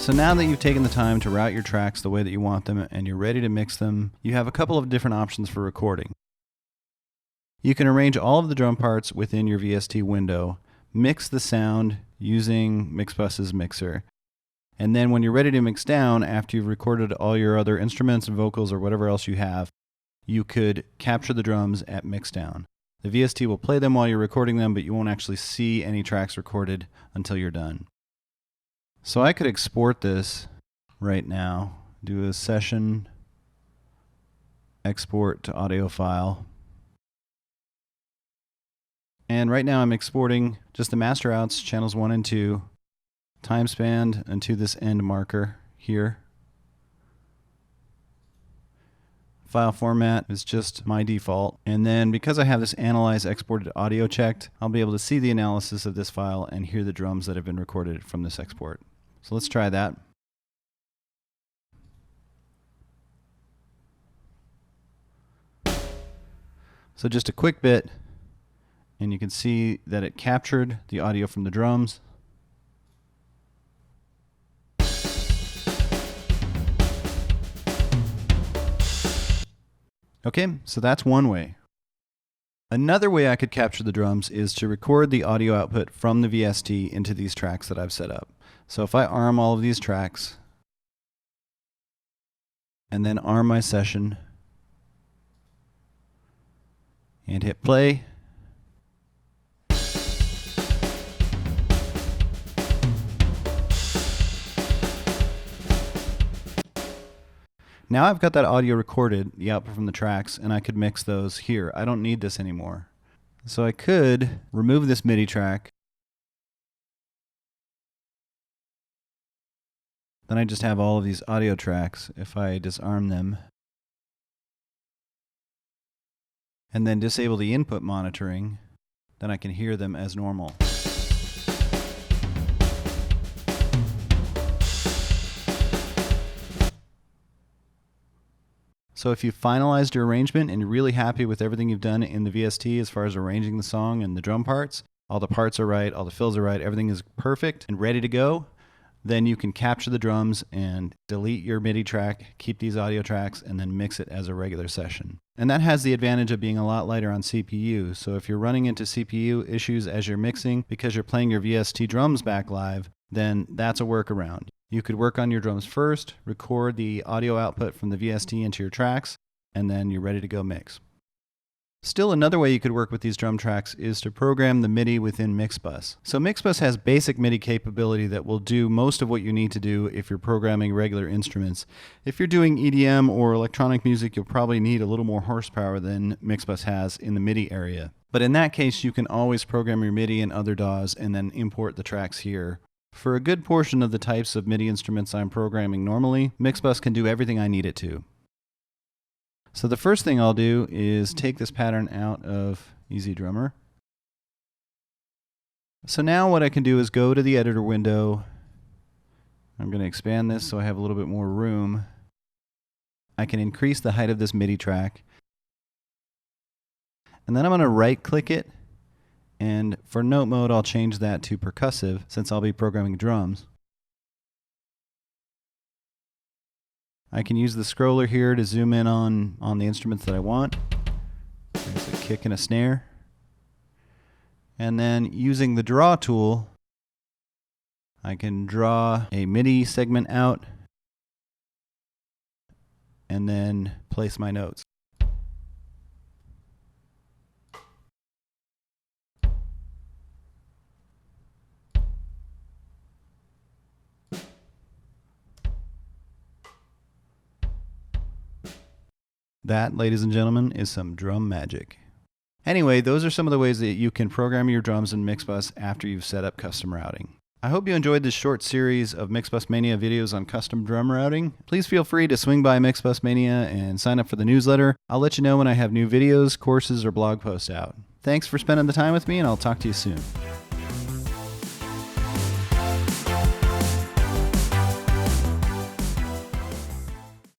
So now that you've taken the time to route your tracks the way that you want them and you're ready to mix them, you have a couple of different options for recording. You can arrange all of the drum parts within your VST window, mix the sound using Mixbus's mixer, and then when you're ready to mix down, after you've recorded all your other instruments and vocals or whatever else you have, you could capture the drums at mixdown. The VST will play them while you're recording them, but you won't actually see any tracks recorded until you're done. So I could export this right now, do a session, export to audio file. And right now I'm exporting just the master outs, channels 1 and 2, time span into this end marker here. File format is just my default. And then because I have this analyze exported audio checked, I'll be able to see the analysis of this file and hear the drums that have been recorded from this export. So let's try that. So just a quick bit, and you can see that it captured the audio from the drums. Okay, so that's one way. Another way I could capture the drums is to record the audio output from the VST into these tracks that I've set up. So if I arm all of these tracks, and then arm my session, and hit play, now I've got that audio recorded, the output from the tracks, and I could mix those here. I don't need this anymore. So I could remove this MIDI track. Then I just have all of these audio tracks if I disarm them. And then disable the input monitoring, then I can hear them as normal. So if you've finalized your arrangement and you're really happy with everything you've done in the VST as far as arranging the song and the drum parts, all the parts are right, all the fills are right, everything is perfect and ready to go, then you can capture the drums and delete your MIDI track, keep these audio tracks, and then mix it as a regular session. And that has the advantage of being a lot lighter on CPU. So if you're running into CPU issues as you're mixing because you're playing your VST drums back live, then that's a workaround. You could work on your drums first, record the audio output from the VST into your tracks, and then you're ready to go mix. Still, another way you could work with these drum tracks is to program the MIDI within Mixbus. So Mixbus has basic MIDI capability that will do most of what you need to do if you're programming regular instruments. If you're doing EDM or electronic music, you'll probably need a little more horsepower than Mixbus has in the MIDI area. But in that case, you can always program your MIDI and other DAWs and then import the tracks here. For a good portion of the types of MIDI instruments I'm programming normally, Mixbus can do everything I need it to. So the first thing I'll do is take this pattern out of EZDrummer. So now what I can do is go to the editor window. I'm going to expand this so I have a little bit more room. I can increase the height of this MIDI track. And then I'm going to right click it. And for note mode, I'll change that to percussive since I'll be programming drums. I can use the scroller here to zoom in on the instruments that I want. There's a kick and a snare. And then using the draw tool, I can draw a MIDI segment out and then place my notes. That, ladies and gentlemen, is some drum magic. Anyway, those are some of the ways that you can program your drums in Mixbus after you've set up custom routing. I hope you enjoyed this short series of Mixbus Mania videos on custom drum routing. Please feel free to swing by Mixbus Mania and sign up for the newsletter. I'll let you know when I have new videos, courses, or blog posts out. Thanks for spending the time with me, and I'll talk to you soon.